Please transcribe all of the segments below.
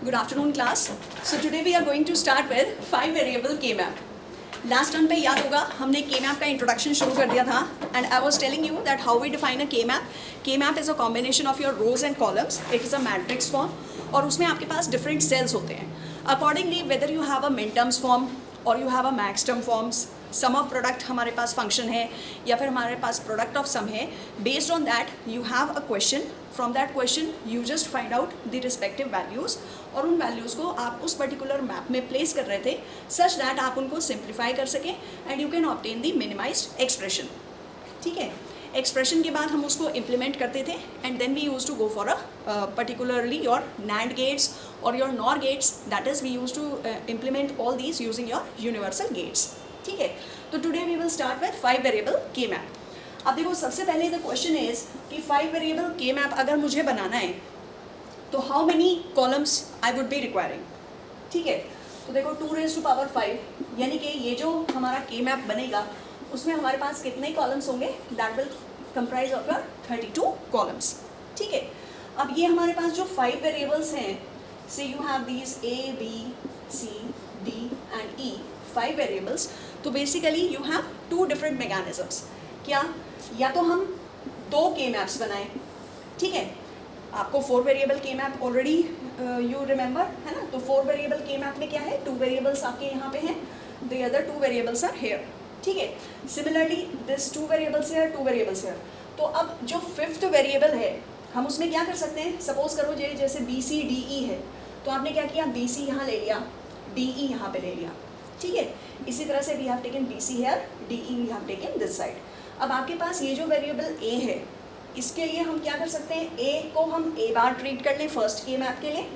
Good afternoon class. So today we are going to start with 5 variable K-map. Last time पे याद होगा हमने K-map का introduction शुरू कर दिया था and I was telling you that how we define a K-map. K-map is a combination of your rows and columns. It is a matrix form और उसमें आपके पास different cells होते हैं. Accordingly, whether you have a min-terms form or you have a max-term forms, sum of product हमारे पास function है या फिर हमारे पास product of sum है. Based on that, you have a question. From that question, you just find out the respective values और उन values को आप उस पर्टिकुलर मैप में प्लेस कर रहे थे सच दैट आप उनको सिंप्लीफाई कर सकें and you can obtain the minimised expression. ठीक है, एक्सप्रेशन के बाद हम उसको इम्प्लीमेंट करते थे and then we use to go for a particularly your NAND gates और your NOR gates, that is we use to implement all these using your universal gates. ठीक है, तो today we will start with 5 variable के map. अब देखो सबसे पहले the question is कि 5 वेरिएबल के मैप अगर मुझे बनाना है तो how many columns I would be requiring. ठीक है, तो देखो 2 raised to power 5 यानी कि ये जो हमारा के मैप बनेगा उसमें हमारे पास कितने कॉलम्स होंगे, that will comprise of your 32 columns. ठीक है, अब ये हमारे पास जो 5 वेरिएबल्स हैं, say you have these A, B, C, D and E, 5 variables. तो basically you have 2 different mechanisms. क्या, या तो हम 2 के मैप्स बनाएं. ठीक है, आपको 4 वेरिएबल के मैप ऑलरेडी यू रिमेंबर है ना. तो 4 वेरिएबल के मैप में क्या है, 2 वेरिएबल्स आपके यहाँ पे हैं, the other 2 variables are here. ठीक है, similarly this 2 variables here, 2 variables here. तो अब जो 5th वेरिएबल है हम उसमें क्या कर सकते हैं, सपोज करो जैसे बी सी डी ई है तो आपने क्या किया, बी सी यहाँ ले लिया, डी ई यहाँ पे ले लिया. ठीक है, इसी तरह से we have taken B C here, D E we have taken this side. अब आपके पास ये जो वेरिएबल ए है इसके लिए हम क्या कर सकते हैं, ए को हम ए बार ट्रीट कर लें फर्स्ट के मैप के लिए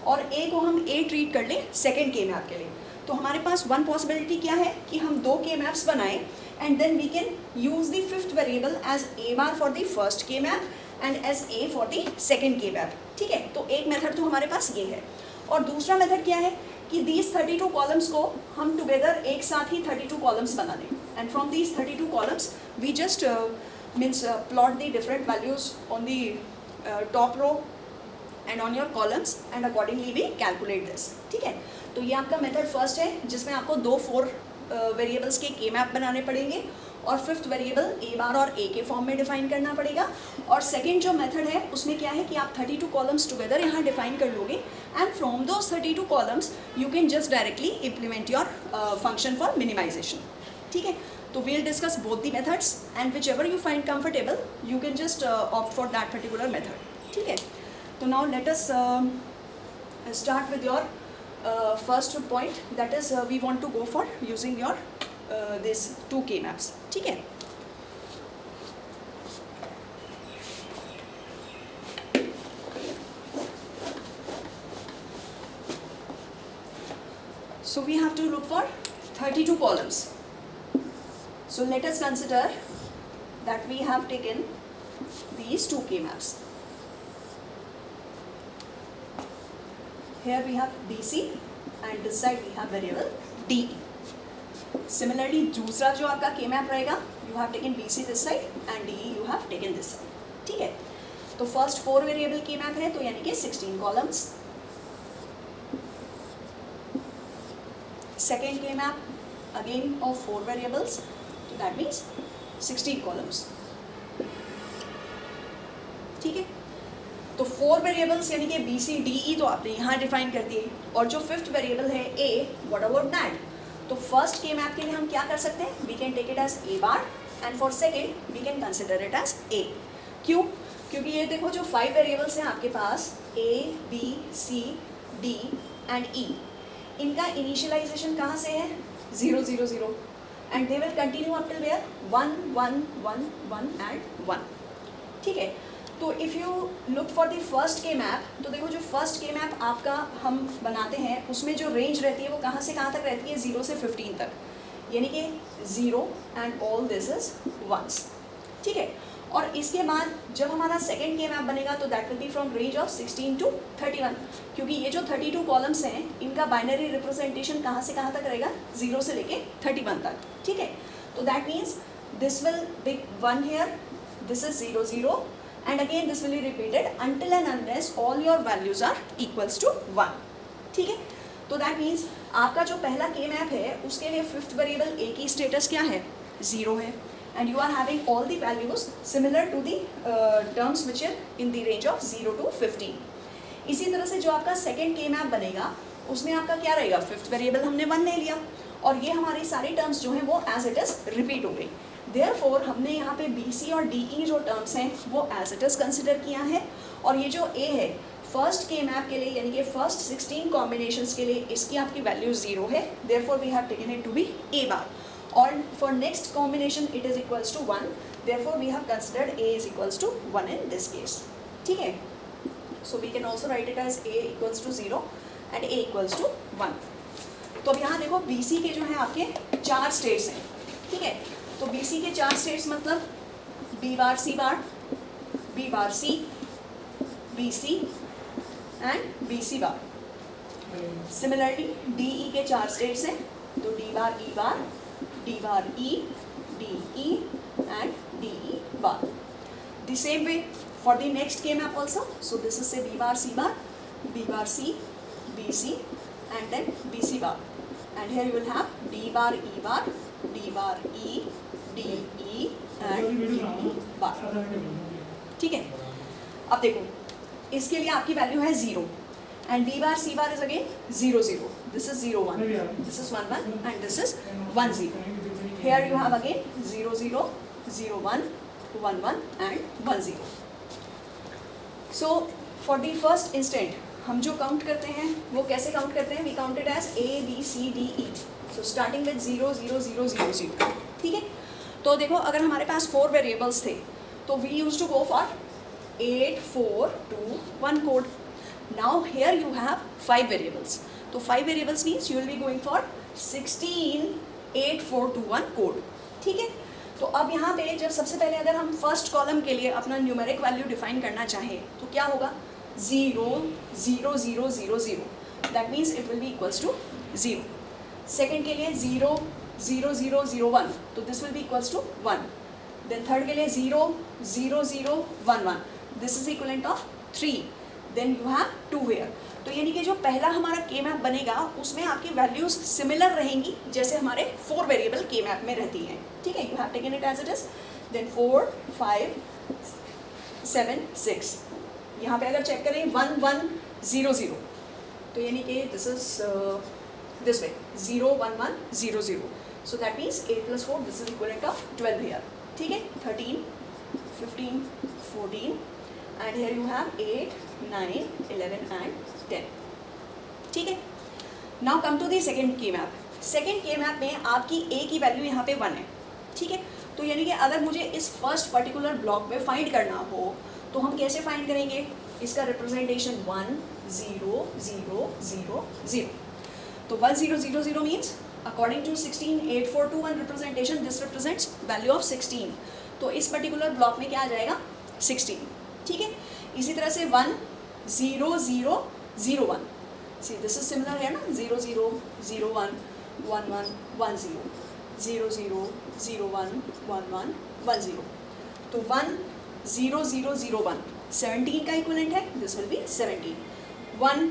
और ए को हम ए ट्रीट कर लें सेकंड के मैप के लिए. तो हमारे पास वन पॉसिबिलिटी क्या है कि हम 2 के मैप्स बनाएं and then we can use the 5th variable as A bar for the first के map and as A for the second K map. ठीक है, तो एक मेथड तो हमारे पास ये है. और दूसरा मेथड क्या है कि दीज 32 कॉलम्स को हम टुगेदर एक साथ ही 32 कॉलम्स बना दें and from these 32 columns we just plot the different values on the top row and on your columns and accordingly we calculate this. ठीक है, तो ये आपका मेथड फर्स्ट है जिसमें आपको 4 वेरिएबल्स के के मैप बनाने पड़ेंगे और 5th वेरिएबल ए बार और ए के फॉर्म में डिफाइन करना पड़ेगा. और सेकंड जो मेथड है उसमें क्या है कि आप 32 कॉलम्स टुगेदर यहाँ डिफाइन कर लोगे and from those 32 columns you can just directly implement your function for minimization. ठीक है, तो we'll discuss both the methods and whichever you find comfortable you can just opt for that particular method. ठीक है, तो now let us start with your first point, that is we want to go for using your this 2 K maps. ठीक है, so we have to look for 32 columns. So let us consider that we have taken these 2 K maps. Here we have BC and this side we have variable DE. Similarly, दूसरा जो आपका K map रहेगा, you have taken BC this side and DE you have taken this side. ठीक है, तो first 4 variable K map है तो यानी कि 16 columns. Second K map again of 4 variables. That means 16 columns. ठीक है, तो 4 वेरिएबल्स यानी कि बी सी डी ई तो आपने यहाँ डिफाइन कर दिए और जो 5th वेरिएबल है ए, व्हाट अबाउट दैट. तो फर्स्ट के मैप के लिए हम क्या कर सकते हैं, we can take it as A bar and for second we can consider it as A. क्यों, क्योंकि ये देखो जो 5 वेरिएबल्स हैं आपके पास A, B, C, D and E, इनका इनिशियलाइजेशन कहाँ से है, 0 0 0 and they will continue up till where 1 1 1 1 and 1. ठीक है, तो if you look for the first K map, तो देखो जो first K map आपका हम बनाते हैं उसमें जो रेंज रहती है वो कहाँ से कहाँ तक रहती है, 0 से 15 तक, यानी कि 0 and all this is ones. ठीक है, और इसके बाद जब हमारा सेकेंड के मैप बनेगा तो that will be from range of 16 to 31, क्योंकि ये जो 32 कॉलम्स हैं इनका बाइनरी रिप्रेजेंटेशन कहाँ से कहाँ तक रहेगा, 0 से लेके 31 तक. ठीक है, तो that means this will be 1 here, this is 0 0 and again this will be repeated until and unless all your values are equals to 1. ठीक है, तो दैट मीन्स आपका जो पहला के मैप है उसके लिए फिफ्थ वेरिएबल ए की स्टेटस क्या है, 0 है, and you are having all the values similar to the terms which are in the range of 0 to 15. इसी तरह से जो आपका सेकेंड के मैप बनेगा उसमें आपका क्या रहेगा, फिफ्थ वेरिएबल हमने 1 ले लिया और ये हमारी सारी टर्म्स जो हैं वो एज इट इज़ रिपीट हो गई. देयरफॉर हमने यहाँ पे बी सी और डी ई जो टर्म्स हैं वो एज इट इज़ कंसिडर किया है, और ये जो ए है फर्स्ट के मैप के लिए यानी कि फर्स्ट 16 कॉम्बिनेशंस के लिए इसकी आपकी वैल्यू 0 है, therefore we have taken it to be A bar, और for next combination it is equals to 1, therefore we have considered A is equals to 1 in this case. ठीक है, so we can also write it as A equals to 0 and A equals to 1. तो अब यहाँ देखो B C के जो है आपके 4 स्टेट्स हैं. ठीक है, तो बी सी के 4 स्टेट्स मतलब B bar C, B C and B C bar. Similarly D E के 4 स्टेट्स हैं, तो D bar E, D E and D E bar. The same way for the next K map also, so this is say B bar C, B C and then BC bar, and here you will have D bar, D bar E, D E and D E bar. ठीक है, अब देखो इसके लिए आपकी value है 0 and B bar C bar is again 0 0. This is 0 1, this is 1 1 and this is 1 0. Here you have again 0 0, 0 1, 1 1 and 1 0. So for the first instant हम जो काउंट करते हैं वो कैसे काउंट करते हैं, we counted as A B C D E, so starting with 0 0 0 0 0. ठीक है, तो देखो अगर हमारे पास 4 वेरिएबल्स थे तो we use to go for 8 4 2 1 code. Now here you have 5 variables, तो 5 variables means you will be going for 16 8 4 2 1 code. ठीक है, तो अब यहाँ पे जब सबसे पहले अगर हम फर्स्ट कॉलम के लिए अपना न्यूमेरिक वैल्यू डिफाइन करना चाहें तो क्या होगा, 0 0 0 0 0, that means it will be equals to 0. Second के लिए 0 0 0 0 1, तो this will be equals to 1. Then third के लिए 0 0 0 1 1, this is equivalent of 3. Then you have 2 here. तो यानी कि जो पहला हमारा के मैप बनेगा उसमें आपकी वैल्यूज सिमिलर रहेंगी जैसे हमारे 4 वेरिएबल के मैप में रहती हैं. ठीक है, you have taken it as it is. Then 4 5 7 6, यहाँ पे अगर चेक करें 1 1 0 0, तो यानी कि this is this way 0 1 1 0 0, so that means 8 + 4 this is equivalent of 12 here. ठीक है, 13 15 14 and here you have 8 9 11 and 10. ठीक है, now come to the second के मैप. सेकेंड के मैप में आपकी ए की वैल्यू यहाँ पे 1 है. ठीक है, तो यानी कि अगर मुझे इस फर्स्ट पर्टिकुलर ब्लॉक में फाइंड करना हो तो हम कैसे फाइंड करेंगे, इसका रिप्रेजेंटेशन 1 0 0 0 0. तो 1 0 0 0 means according to 16 8 4 2 1 representation, this represents value of 16. तो इस पर्टिकुलर ब्लॉक में क्या आ जाएगा, 16. ठीक है, इसी तरह से 1 0 0 0 1, सी दिस इज सिमिलर है ना, 0 0 0 1 1 1 1 0, 0 0 0 1 1 1 1 0. तो 1 0 0 0 1 17 का इक्वलेंट है, दिस विल बी 17. 1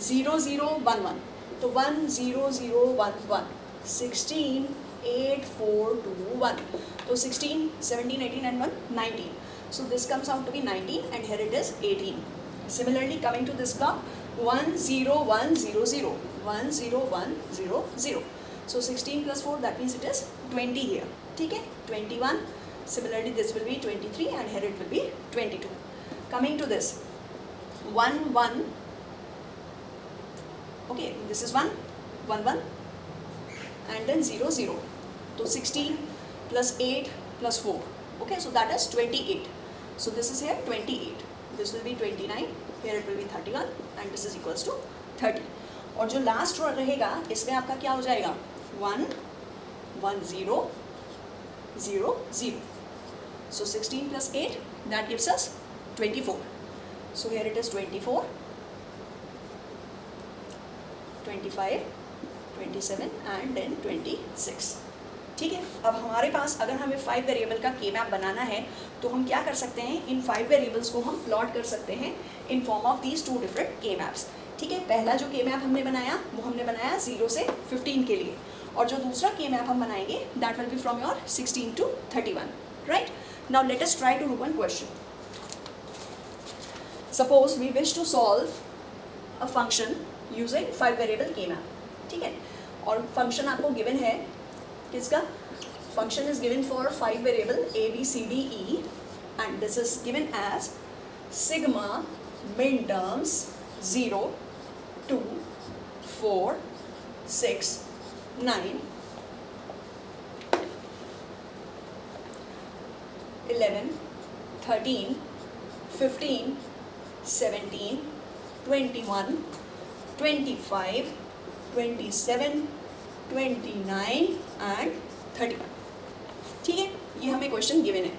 0 0 1 1, तो 1 0 0 1 1, 16 8 4 2 1, तो 16 17 18 and 1 19, so this comes out to be 19 and here it is 18. Similarly coming to this block 1 0 1 0 0, 1 0 1 0 0, so 16 + 4 that means it is 20 here. ठीक है, 21. Similarly this will be 23 and here it will be 22. Coming to this 1 1, okay, this is 1 1 1 and then 0 0, so 16 + 8 + 4, okay, so that is 28. So this is here 28, this will be 29, here it will be 31 and this is equals to 30. और जो last row रहेगा इसमें आपका क्या हो जाएगा, 1 1 0 0 0. So 16 + 8 that gives us 24. So here it is 24, 25, 27 and then 26. ठीक है, अब हमारे पास अगर हमें 5 वेरिएबल का के मैप बनाना है तो हम क्या कर सकते हैं, इन 5 वेरिएबल्स को हम प्लॉट कर सकते हैं in form of these 2 different के मैप्स. ठीक है, पहला जो के मैप हमने बनाया वो हमने बनाया 0 से 15 के लिए, और जो दूसरा के मैप हम बनाएंगे that will be from your 16 to 31, right. Now let us try to do one question. Suppose we wish to solve a function using 5 variable के मैप. ठीक है, और फंक्शन आपको गिवन है किसका? Function is given for 5 variable a b c d e and this is given as sigma min terms 0 2 4 6 9 11 13 15 17 21 25 27 29 and 31. ठीक है, ये हमें क्वेश्चन गिवन है.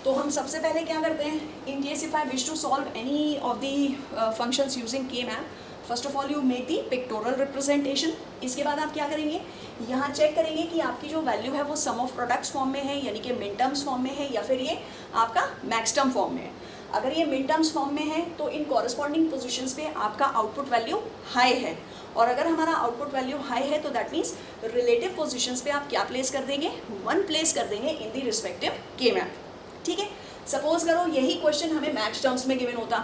तो हम सबसे पहले क्या करते हैं, in case if I wish to solve any of the functions using K map, first of all you make the pictorial representation. इसके बाद आप क्या करेंगे, यहाँ चेक करेंगे कि आपकी जो वैल्यू है वो सम ऑफ प्रोडक्ट्स फॉर्म में है, यानी कि मिन टर्म्स फॉर्म में है, या फिर ये आपका मैक्स टर्म फॉर्म में है. अगर ये मिन टर्म्स फॉर्म में है तो इन कॉरस्पॉन्डिंग पोजिशंस पे आपका आउटपुट वैल्यू हाई है, और अगर हमारा आउटपुट वैल्यू हाई है तो दैट मीन्स रिलेटिव पोजिशंस पे आप क्या प्लेस कर देंगे, 1 प्लेस कर देंगे इन दी रिस्पेक्टिव के मैप. ठीक है, सपोज करो यही क्वेश्चन हमें मैक्स टर्म्स में गिवन होता,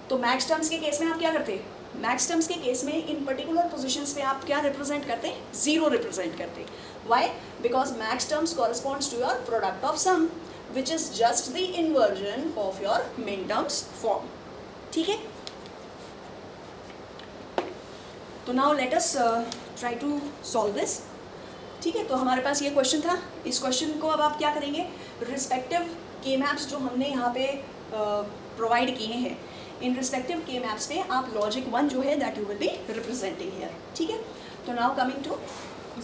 तो मैक्स टर्म्स के केस में आप क्या करते, मैक्स टर्म्स के केस में इन पर्टिकुलर पोजीशंस पे आप क्या रिप्रेजेंट करते, 0 रिप्रेजेंट करते. Why? Because max terms corresponds to your product of sum which is just the inversion of your min terms form. ठीक है, तो now let us try to solve this. ठीक है, तो हमारे पास ये क्वेश्चन था. इस क्वेश्चन को अब आप क्या करेंगे, रिस्पेक्टिव के मैप्स जो हमने यहाँ पे प्रोवाइड किए हैं, इन रिस्पेक्टिव के मैप्स पे आप लॉजिक 1 जो है that you will be representing here. ठीक है, तो now coming to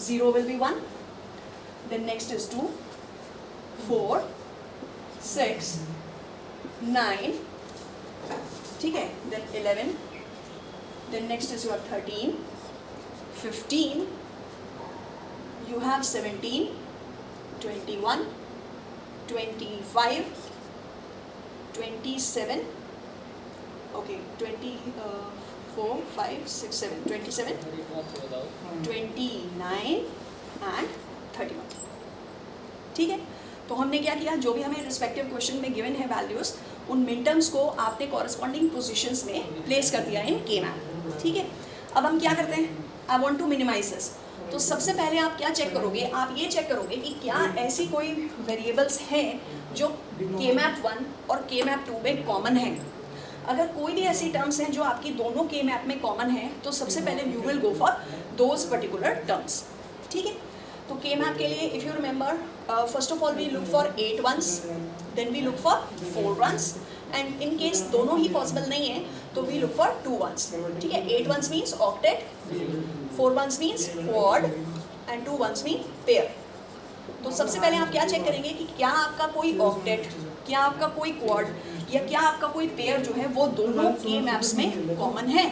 0 will be 1, then next is 2 4 6 9, ठीक है, then 11, then next is your 13 15, you have 17 21 25 27, okay, 24 5 6 7 27 29 and 31. ठीक है, तो हमने क्या किया, जो भी हमें रिस्पेक्टिव क्वेश्चन में गिवन है वैल्यूज, उन मिन टर्म्स को आपने कॉरस्पॉन्डिंग पोजीशंस में प्लेस कर दिया इन के मैप. ठीक है, अब हम क्या करते हैं, I want to minimize this. तो सबसे पहले आप क्या चेक करोगे, आप ये चेक करोगे कि क्या ऐसी कोई वेरिएबल्स हैं जो के मैप 1 और के मैप 2 में कॉमन है. अगर कोई भी ऐसी टर्म्स हैं जो आपकी दोनों के मैप में कॉमन है, तो सबसे पहले you will go for those particular terms. ठीक है, तो के मैप के लिए if you remember, first of all we look for 8 ones, then we look for 4 ones, and in case दोनों ही पॉसिबल नहीं है तो वी लुक फॉर 2 वंस. ठीक है, 8 ones means octet, 4 ones means quad, and 2 ones mean pair. तो सबसे पहले आप क्या चेक करेंगे कि क्या आपका कोई ऑक्टेट, क्या आपका कोई क्वाड, या क्या आपका कोई पेयर जो है वो दोनों के मैप्स में कॉमन है,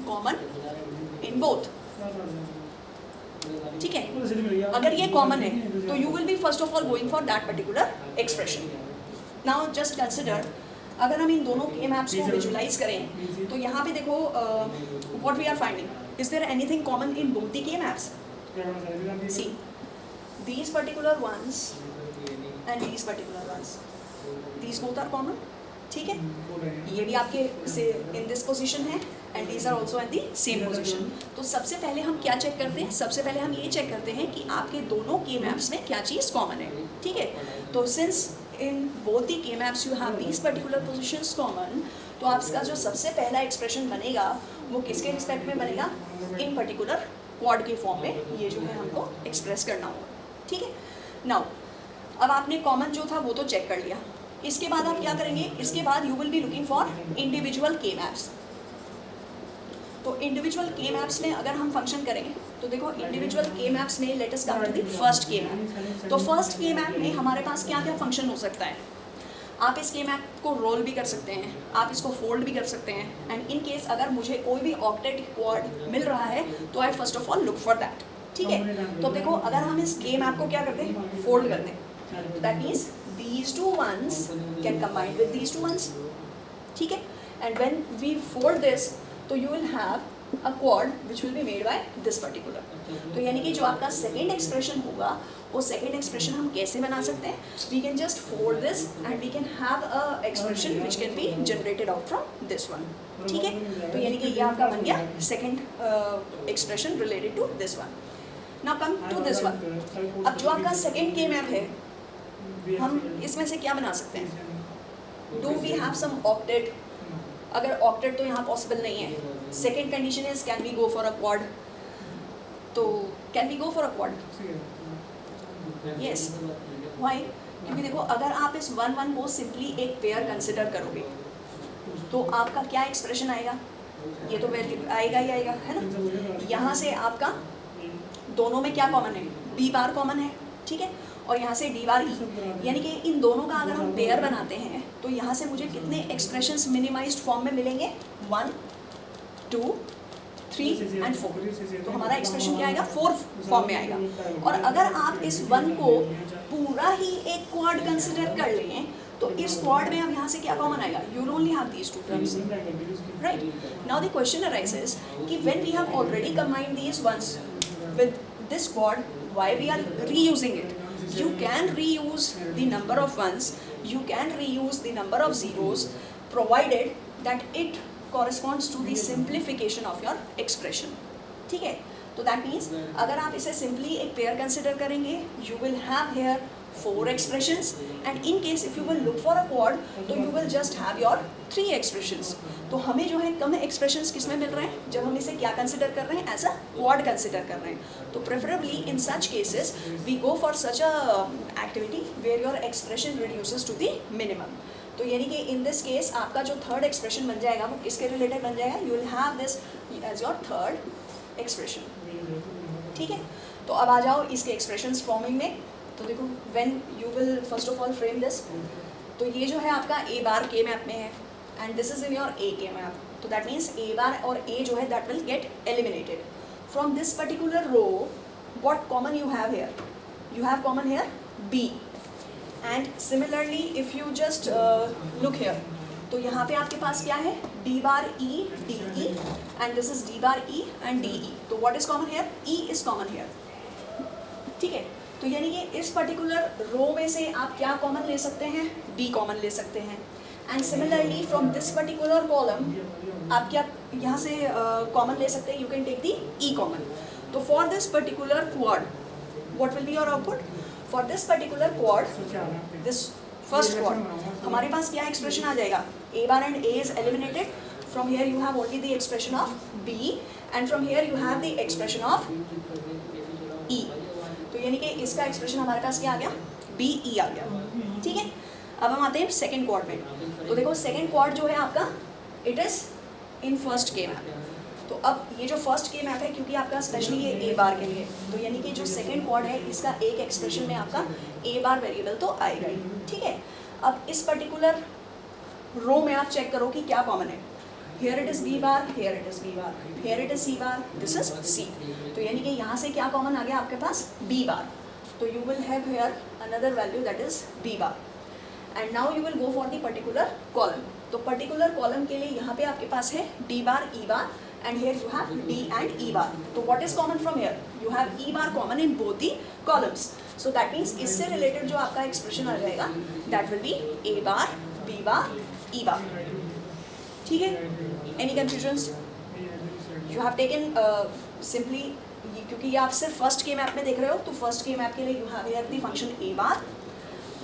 कॉमन इन बोथ. ठीक है, अगर ये कॉमन है तो you will B first of all going for that particular expression. Now just consider, अगर हम इन दोनों के मैप्स को विजुलाइज करें तो यहाँ पे देखो what we are finding, is there anything common in both the K maps. See these particular ones and these particular ones, these both are common. ठीक है, ये भी आपके से इन दिस पोजीशन है and these are also in the same position. तो सबसे पहले हम क्या चेक करते हैं, सबसे पहले हम ये चेक करते हैं कि आपके दोनों के मैप्स में क्या चीज़ कॉमन है. ठीक है, तो सिंस इन बोथ दी के maps you have these particular positions common, तो आपका जो सबसे पहला एक्सप्रेशन बनेगा वो किसके रिस्पेक्ट में बनेगा, इन पर्टिकुलर क्वाड के फॉर्म में ये जो है हमको एक्सप्रेस करना होगा. ठीक है, नाउ अब आपने कॉमन जो था वो तो चेक कर लिया. इसके बाद आप क्या करेंगे, इसके बाद you will be looking for individual के मैप्स. तो इंडिविजुअल के मैप्स में अगर हम फंक्शन करें तो देखो इंडिविजुअल के मैप्स में let us come to the first के मैप. तो फर्स्ट के मैप में हमारे पास क्या क्या फंक्शन हो सकता है, आप इस के मैप को रोल भी कर सकते हैं, आप इसको फोल्ड भी कर सकते हैं, एंड इन केस अगर मुझे कोई भी ऑक्टेट क्वाड मिल रहा है तो I first of all look for that. ठीक है, तो देखो अगर हम इस के मैप को क्या करते हैं, फोल्ड करते हैं, तो that means these two ones can combine with these two ones. ठीक है, and when we fold this, तो you will have a quad which will be made by this particular. तो यानी कि जो आपका सेकेंड एक्सप्रेशन होगा वो सेकेंड एक्सप्रेशन हम कैसे बना सकते हैं? We can just fold this and we can have a expression which can be generated out from this one. ठीक है, तो यानी कि ये आपका बन गया second expression related to this one. Now come to this one. अब जो आपका सेकेंड के मैप है, हम इसमें से क्या बना सकते हैं? Do we have some octet? अगर ऑक्टेट तो यहाँ पॉसिबल नहीं है. Second condition is can we go for a quad? तो can we go for a quad? Yes. Why? क्योंकि देखो अगर आप इस 1 1 को सिंपली एक पेयर कंसिडर करोगे तो आपका क्या एक्सप्रेशन आएगा? ये तो वैल्यू आएगा ही आएगा, है ना. यहाँ से आपका दोनों में क्या कॉमन है? बी बार कॉमन है, ठीक है, और यहाँ से डी बार ई. यानी कि इन दोनों का अगर हम पेयर बनाते हैं तो यहाँ से मुझे कितने एक्सप्रेशंस मिनिमाइज्ड फॉर्म में मिलेंगे? 1 2 3 एंड 4. तो हमारा एक्सप्रेशन क्या आएगा? 4 फॉर्म में आएगा. और अगर आप इस 1 को पूरा ही एक क्वाड कंसिडर कर लें तो इस क्वाड में अब यहाँ से क्या कॉमन आएगा? You only have these two terms, right. Now the question arises कि when we have already combined these ones with this quad, why we are reusing it? You can reuse the number of ones, you can reuse the number of zeros, provided that it corresponds to the simplification of your expression. ठीक है, तो that means अगर आप इसे simply एक pair consider करेंगे, you will have here 4 expressions, and in case if you will look for a quad, तो you will just have your 3 expressions. तो हमें जो है कम expressions किस में मिल रहे हैं? जब हम इसे क्या consider कर रहे हैं? As a quad consider कर रहे हैं. तो preferably in such cases we go for such a activity where your expression reduces to the minimum. तो यानी कि in this case आपका जो third expression बन जाएगा वो किसके related बन जाएगा? You will have this as your third expression. ठीक है, तो अब आ जाओ इसके expressions forming में. तो देखो when you will first of all frame this, तो ये जो है आपका a बार k मैप में है and this is in your a k map. तो that means a बार और a जो है that will get eliminated from this particular row. What common you have here? You have common here b, and similarly if you just look here, तो यहाँ पे आपके पास क्या है? d bar e d e and this is d bar e and d e. तो what is common here? e is common here. ठीक है, तो यानी कि इस पर्टिकुलर रो में से आप क्या कॉमन ले सकते हैं? d कॉमन ले सकते हैं. And similarly from this particular column आप क्या यहाँ से कॉमन ले सकते हैं? You can take the e common. तो for this particular quad what will be your output? For this particular quad, this first quad, हमारे पास क्या एक्सप्रेशन आ जाएगा? a bar and a is eliminated. From here you have only the expression of b and from here you have the expression of e. तो यानी कि इसका expression हमारे पास क्या आ गया? बी ई आ गया. ठीक है, अब हम आते हैं सेकेंड क्वाड में. तो देखो सेकेंड क्वाड जो है आपका इट इज़ इन फर्स्ट के मैप. तो अब ये जो फर्स्ट के मैप है क्योंकि आपका स्पेशली ये ए बार के लिए, तो यानी कि जो सेकेंड क्वाड है इसका एक एक्सप्रेशन में आपका ए बार वेरिएबल तो आएगा ही. ठीक है, अब इस पर्टिकुलर रो में आप चेक करो कि क्या कॉमन है. Here it is b bar, here it is b bar, here it is c bar, this is c. तो यानी कि यहाँ से क्या कॉमन आ गया आपके पास? b bar. तो you will have here another value that is b bar. And now you will go for the particular column. तो particular column के लिए यहाँ पे आपके पास है d bar, e bar, and here you have d and e bar. तो what is common from here? You have e bar common in both the columns. So that means इससे related जो आपका expression आ जाएगा that will be a bar, b bar, e bar. ठीक है, any confusions? You have taken simply, क्योंकि ये आप सिर्फ फर्स्ट के मैप में देख रहे हो, तो फर्स्ट के मैप के लिए you have here the function A bar.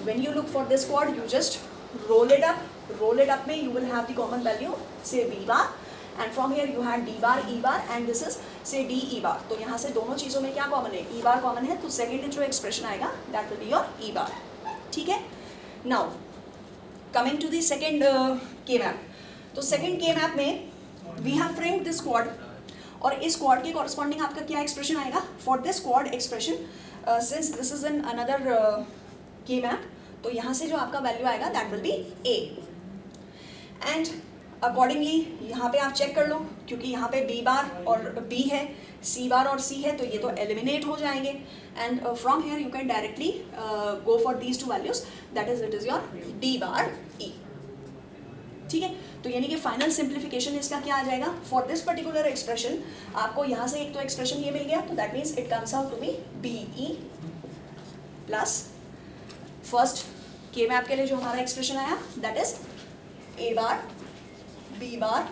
When you look for this quad you just roll it up में you will have the common value से B bar, and from here you have D bar, E bar, and this is से D E bar. तो यहाँ से दोनों चीज़ों में क्या कॉमन है? ई बार कॉमन है. तो सेकेंड जो एक्सप्रेशन आएगा that will be your E bar. ठीक है, now coming to the second के मैप. तो सेकेंड के मैप में we have framed this quad, और इस क्वाड के कॉरस्पॉन्डिंग आपका क्या एक्सप्रेशन आएगा? For this quad expression since this is in another के मैप, तो यहाँ से जो आपका वैल्यू आएगा that will be a. And accordingly यहाँ पे आप चेक कर लो, क्योंकि यहाँ पे b बार और b है, c बार और c है, तो ये तो एलिमिनेट हो जाएंगे. And from here you can directly go for these two values, that is it is your d bar e. ठीक है, तो यानी कि फाइनल सिंप्लीफिकेशन इसका क्या आ जाएगा, फॉर दिस पर्टिकुलर एक्सप्रेशन आपको यहाँ से एक तो एक्सप्रेशन ये मिल गया, तो that means it comes out to be B E plus first के मैप के लिए जो हमारा एक्सप्रेशन आया that is A bar B bar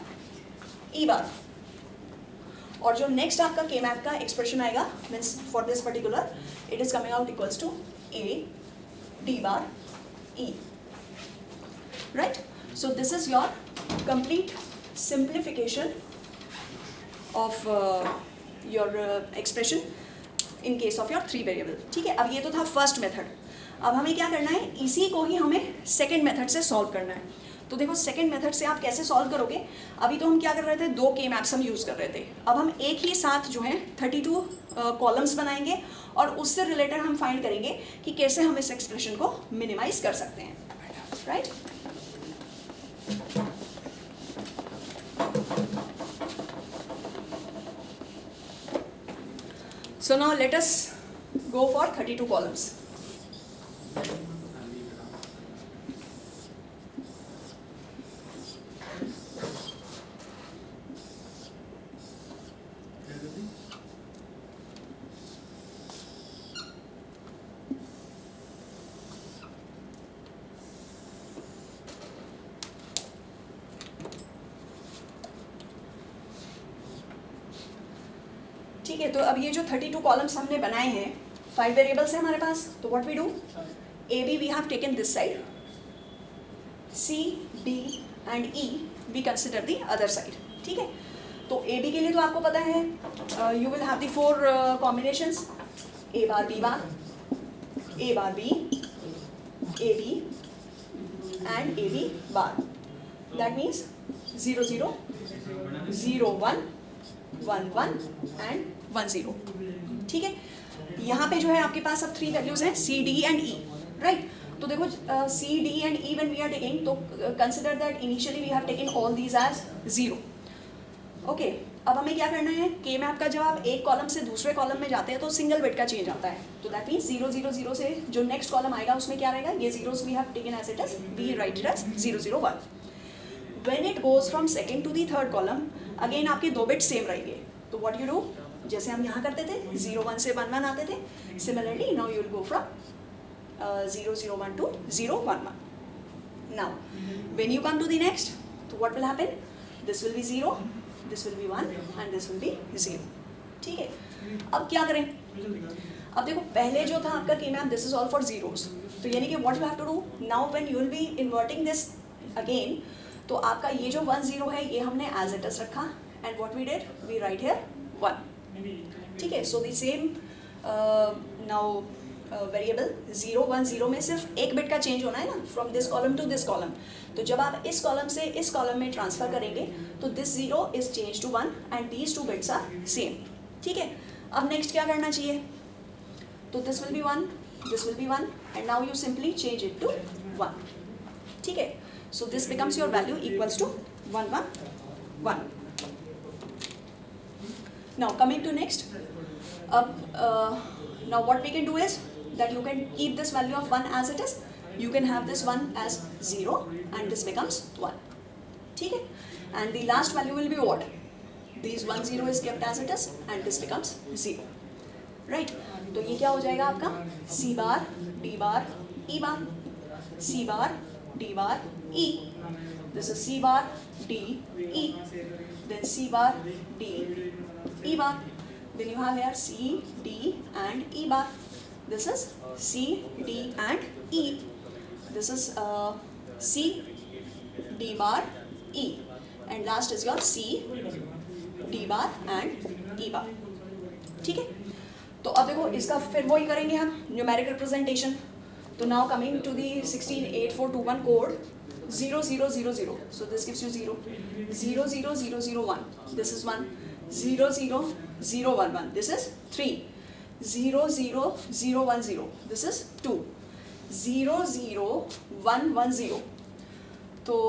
E bar, और जो नेक्स्ट आपका के मैप का एक्सप्रेशन आएगा means for this particular it is coming out equals to A D bar E, right. So this is your complete simplification of your expression in case of your 3 variable. ठीक है, अब ये तो था first method. अब हमें क्या करना है, इसी को ही हमें सेकंड मेथड से सॉल्व करना है. तो देखो सेकंड मेथड से आप कैसे सॉल्व करोगे, अभी तो हम क्या कर रहे थे, 2 के मैप्स हम यूज़ कर रहे थे. अब हम एक ही साथ जो है 32 कॉलम्स बनाएंगे और उससे रिलेटेड हम फाइंड करेंगे कि कैसे हम इस एक्सप्रेशन को मिनिमाइज कर सकते हैं, right. So now let us go for 32 columns. ठीक है, तो अब ये जो 32 कॉलम्स हमने बनाए हैं, 5 वेरिएबल्स हैं हमारे पास, तो what we do, A B we have taken this side, C D and E we consider the other side. ठीक है, तो ए बी के लिए तो आपको पता है you will have the 4 combinations, A bar B bar, A bar B, A B and A B bar. That means 0 0 0 1 1 1 and 1 0. ठीक है, यहाँ पे जो है आपके पास अब 3 वैल्यूज हैं, C D and E, right. तो देखो C D and E when we are taking, तो consider that initially we have taken all these as 0. Okay, अब हमें क्या करना है, के मैप का जब आप एक कॉलम से दूसरे कॉलम में जाते हैं तो सिंगल बिट का चेंज आता है. तो दैट मीन्स 0 0 0 से जो नेक्स्ट कॉलम आएगा उसमें क्या रहेगा, ये zeros we have taken as it is, we write it as 0 0 1. When it goes from second to the third column, again आपके 2 बिट सेम रहेंगे. तो व्हाट यू डू, जैसे हम यहाँ करते थे 0 1 से 1 1 आते थे, similarly now you will go from 0 0 1 to 0 1 1. Now when you come to the next, तो what will happen, this will be 0, this will be 1 and this will be 0. ठीक है, अब क्या करें, अब देखो पहले जो था आपका के map, this is all for zeros. तो यानी कि what you have to do, now when you will be inverting this again, तो आपका ये जो 1 0 है ये हमने एज इट इज रखा, and what we did, we write here 1. ठीक है, so the same now variable 0 1 0 में सिर्फ एक बिट का चेंज होना है ना, from this column to this column. तो जब आप इस कॉलम से इस कॉलम में ट्रांसफर करेंगे तो this 0 is change to 1 and these 2 bits are same. ठीक है, अब नेक्स्ट क्या करना चाहिए, तो this will be 1, this will be 1 and now you simply change it to 1. ठीक है, so this becomes your value equals to 1 1 1. Now coming to next, now what we can do is that you can keep this value of 1 as it is, you can have this 1 as 0 and this becomes 1. ठीक है, and the last value will be what, these 1 0 is kept as it is and this becomes 0, right. तो ये क्या हो जाएगा आपका, C bar D bar E bar, C bar D bar E, this is C bar D E, then C bar D E bar, then you have here C D and E bar, this is C D and E, this is C D bar E, and last is your C D bar and E bar. ठीक है, तो अब देखो इसका फिर वही करेंगे हम न्यूमेरिक रिप्रेजेंटेशन. तो now coming to the 168421 code, 0 0 0 0, so this gives you 0 0 0 0 0 1, this is 1 0 0 0 1 1, this is 3 0 0 0 1 0, this is 2 0 0 1 1 0, तो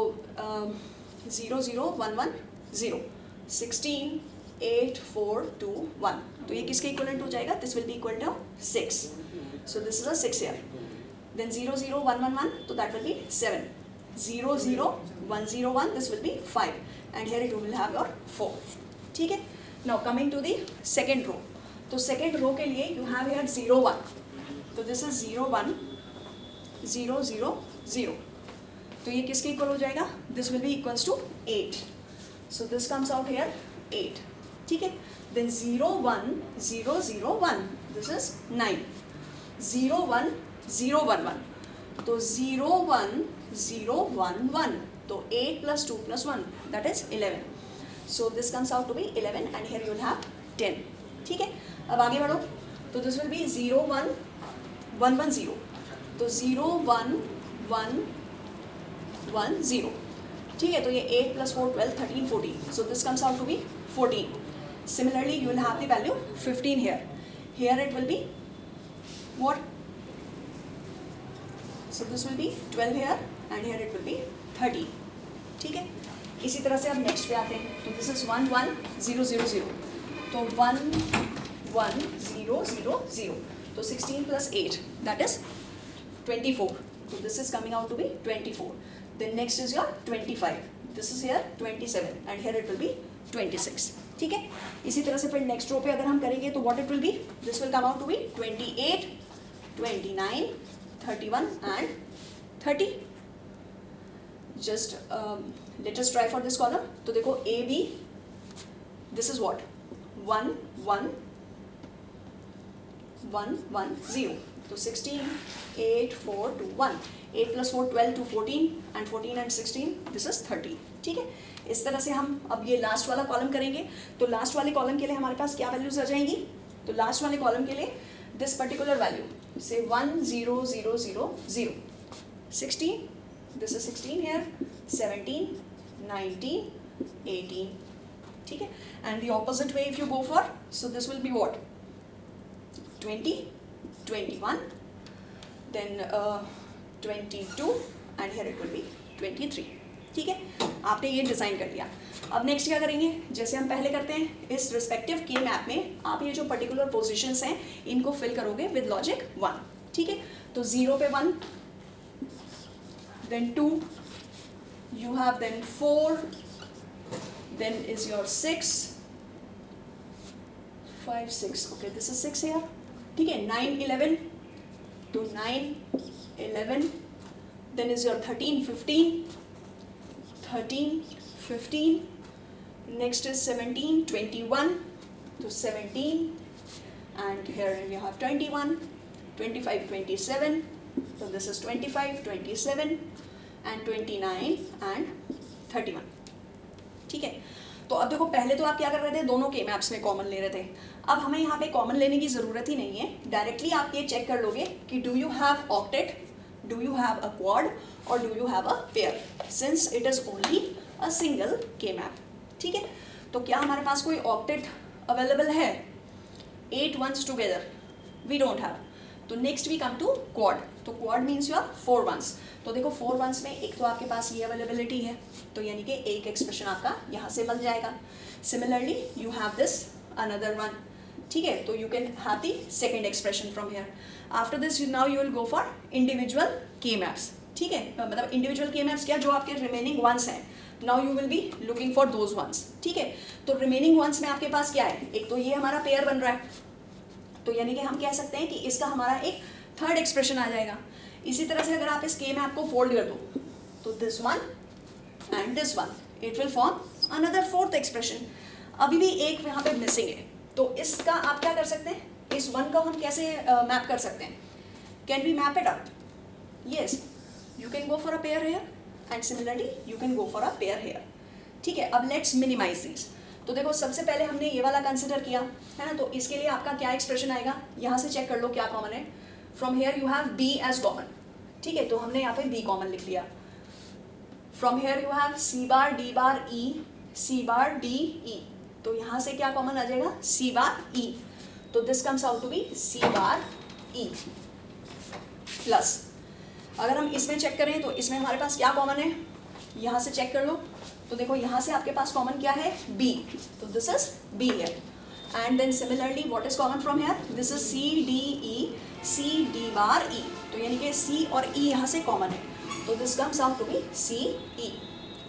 0 0 1 1 0, 16 8 4 2 1, तो ये किसके इक्वलेंट हो जाएगा, this will be equal to 6, so this is a 6 here. Then 0 0 1 1 1, so that will be 7 0 0 1 0 1, this will be 5 and here you will have your 4. ठीक है. Now coming to the second row. तो second row के लिए you have here 0 1. तो this is 0 1 0 0 0. तो ये किसके equal हो जाएगा? This will be equals to 8. So this comes out here 8. ठीक है. Then 0 1 0 0 1. This is 9. 0 1 0 1 1. तो 0 1 0 1 1. तो 8 plus 2 plus 1, that is 11. So this comes out to be 11 and here you will have 10. ठीक है. अब आगे बढ़ो. तो this will be 0 1 1 1 0. तो 0 1 1 1 0. ठीक है. तो ये 8 plus 4 12 13 14. So this comes out to be 14. Similarly you will have the value 15 here. Here it will be what? So this will be 12 here and here it will be 30. ठीक है. इसी तरह से अब नेक्स्ट पे आते हैं. तो दिस इज 1 1 0 0 0. तो 1 1 0 0 0. तो 16 plus 8, that is 24. So this is coming out to be 24. Then next is your 25. This is here 27 and here it will be 26. ठीक है. इसी तरह से फिर नेक्स्ट रो पे अगर हम करेंगे तो what it will be? This will come out to be 28 29 31 and 30. Just let us try for this column. तो देखो A B, this is what? 1 1 1 1 0. तो 16 8 4 2 1. 8 plus 4 12 to 14 and 14 and 16. This is 30. ठीक है. इस तरह से हम अब ये लास्ट वाला कॉलम करेंगे. तो लास्ट वाले कॉलम के लिए हमारे पास क्या वैल्यूज आ जाएंगी? तो लास्ट वाले कॉलम के लिए दिस पर्टिकुलर वैल्यू से 1 0 0 0 0. 16. This is 16 here, 17, 19, 18. ठीक है. And the opposite way if you go for, so this will be what? 20, 21, then 22 and here it will be 23. ठीक है. आपने ये डिज़ाइन कर लिया. अब नेक्स्ट क्या करेंगे? जैसे हम पहले करते हैं, इस रिस्पेक्टिव के मैप में आप ये जो पर्टिकुलर पोजिशंस हैं इनको फिल करोगे विद लॉजिक 1. ठीक है. तो 0 पे 1, then 2, you have then 4, then is your 6, 5 6. Okay, this is 6 here. ठीक है. 9 11, to 9 11, then is your 13 15, 13 15, next is 17 21, to 17, and here you have 21 25 27. So this is 25 27 and 29 and 31. ठीक है. तो अब देखो पहले तो आप क्या कर रहे थे? दोनों के मैप्स में कॉमन ले रहे थे. अब हमें यहाँ पे कॉमन लेने की ज़रूरत ही नहीं है. डायरेक्टली आप ये चेक कर लोगे कि do you have octet, do you have a quad और do you have a pair, since it is only a single K map. ठीक है. तो क्या हमारे पास कोई ऑक्टेट अवेलेबल है? 8 ones together we don't have. तो next we come to quad. तो क्वाड मीन्स योर 4 ones. तो देखो 4 ones में एक तो आपके पास ये अवेलेबिलिटी है, तो यानी कि एक एक्सप्रेशन आपका यहाँ से बन जाएगा. Similarly you have this another one. ठीक है. तो you can have the second expression from here. After this now you will go for individual के मैप्स. ठीक है. मतलब इंडिविजुअल के मैप्स क्या, जो आपके रिमेनिंग वंस हैं, now you will be looking for those ones. ठीक है. तो रिमेनिंग वंस में आपके पास क्या है? एक तो ये हमारा पेयर बन रहा है, तो यानी कि हम कह सकते हैं कि इसका हमारा एक थर्ड एक्सप्रेशन आ जाएगा. इसी तरह से अगर आप इस के मैप को फोल्ड कर दो तो this one and this one, it will form another fourth expression. अभी भी एक यहाँ पे मिसिंग है, तो इसका आप क्या कर सकते हैं? इस वन को हम कैसे मैप कर सकते हैं? Can we map it up? Yes, you can go for a pair here and similarly you can go for a pair here. ठीक है. अब लेट्स मिनिमाइज दिस. तो देखो सबसे पहले हमने ये वाला कंसिडर किया है ना. तो इसके लिए आपका क्या एक्सप्रेशन आएगा? यहाँ से चेक कर लो क्या कॉमन है. From here you have B as common. ठीक है. तो हमने यहाँ पे बी कॉमन लिख लिया. From here you have C bar D bar E, C bar D E. तो यहाँ से क्या कॉमन आ जाएगा? सी बार ई. तो this comes out to be C bar E plus. अगर हम इसमें चेक करें तो इसमें हमारे पास क्या कॉमन है? यहाँ से चेक कर लो. तो देखो यहाँ से आपके पास कॉमन क्या है? बी. तो this is B here. And then similarly what is common from here? This is C D E, C D bar E. तो यानी कि सी और ई यहाँ से कॉमन है, तो this comes out to be C E.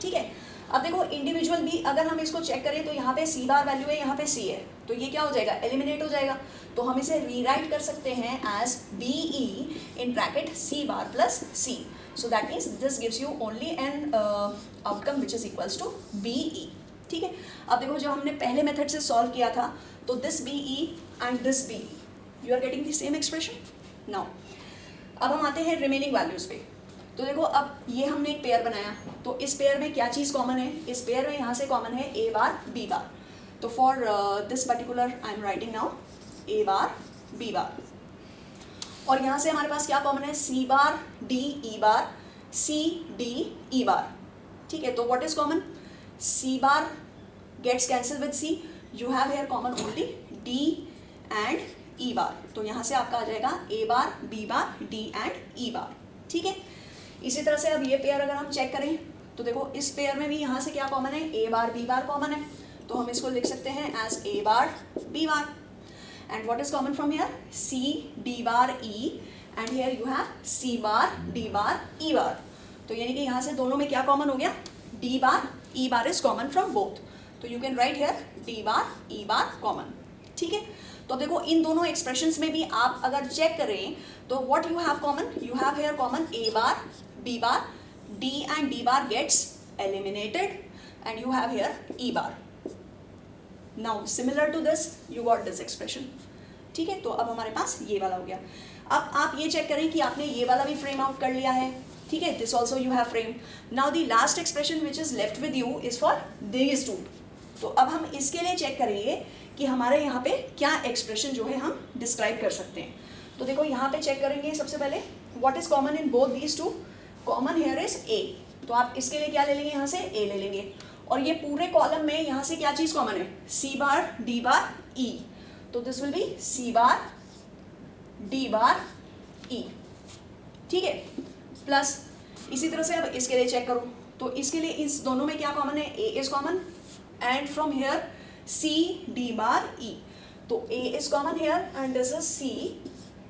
ठीक है। अब देखो इंडिविजुअल भी अगर हम इसको चेक करें तो यहाँ पे सी बार वैल्यू है, यहाँ पे सी है, तो ये क्या हो जाएगा, एलिमिनेट हो जाएगा। तो हम इसे रीराइट कर सकते हैं as B E in bracket C bar plus C. So that means this gives you only an outcome which is equals to B E. ठीक है। अब देखो जब हमने पहले मेथड से सॉल्व किया था तो this B E and this B E, you are getting the same expression. Now अब हम आते हैं रिमेनिंग वैल्यूज पे। तो देखो अब ये हमने एक पेयर बनाया, तो इस पेयर में क्या चीज़ कॉमन है, इस पेयर में यहाँ से कॉमन है ए बार बी बार। तो for this particular I am writing now A bar B bar, और यहाँ से हमारे पास क्या कॉमन है, सी बार डी ई बार, सी डी ई बार। ठीक है। तो what is common, C bar gets cancel with C, you have here common only D and E bar. तो यहाँ से आपका आ जाएगा A bar B bar D and E bar. ठीक है। इसी तरह से अब ये पेयर अगर हम चेक करें तो देखो इस पेयर में भी यहाँ से क्या कॉमन है, ए बार बी बार कॉमन है, तो हम इसको लिख सकते हैं as A bar B bar. And what is common from here, C D bar E, and here you have C bar D bar E bar. तो यानी कि यहाँ से दोनों में क्या कॉमन हो गया, D bar E bar is common from both, तो you can write here D bar E bar common. ठीक है। तो देखो इन दोनों एक्सप्रेशंस में भी आप अगर चेक करें तो what you have common, you have here common A bar B bar, D and D bar gets eliminated, and you have here E bar. Now similar to this you got this expression. ठीक है। तो अब हमारे पास ये वाला हो गया। अब आप ये चेक करें कि आपने ये वाला भी फ्रेम आउट कर लिया है। ठीक है। This also you have frame. Now the last expression which is left with you is for these two. तो अब हम इसके लिए चेक करेंगे कि हमारे यहाँ पे क्या एक्सप्रेशन जो है हम डिस्क्राइब कर सकते हैं। तो देखो यहाँ पे चेक करेंगे सबसे पहले what is common in both these two, common here is a. तो आप इसके लिए क्या ले लेंगे, यहाँ से ए ले लेंगे, और ये पूरे कॉलम में यहाँ से क्या चीज़ कॉमन है, सी बार डी बार ई, तो this will be C bar D bar E. ठीक है। प्लस इसी तरह से अब इसके लिए चेक करो, तो इसके लिए इस दोनों में क्या कॉमन है, A is common, and from here C D bar E, तो A is common here and this is C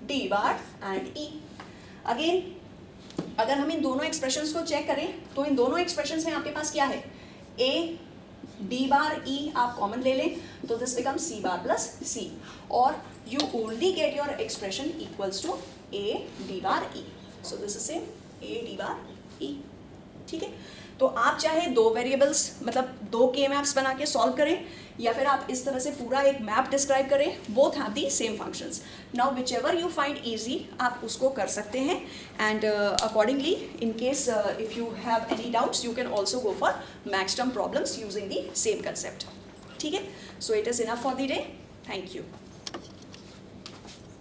D bar and E. Again अगर हम इन दोनों एक्सप्रेशंस को चेक करें तो इन दोनों एक्सप्रेशंस में आपके पास क्या है, ए डी बार ई आप कॉमन ले लें, तो this become C bar plus C, और you only get your expression equals to A D bar E. So this is same A D bar E. ठीक है। तो आप चाहे दो वेरिएबल्स मतलब दो के मैप्स बना के सॉल्व करें, या फिर आप इस तरह से पूरा एक मैप डिस्क्राइब करें, both have the same functions. Now which ever you find easy आप उसको कर सकते हैं, and accordingly in case if you have any doubts you can also go for max term problems using the same concept. ठीक है। So it is enough for the day. Thank you.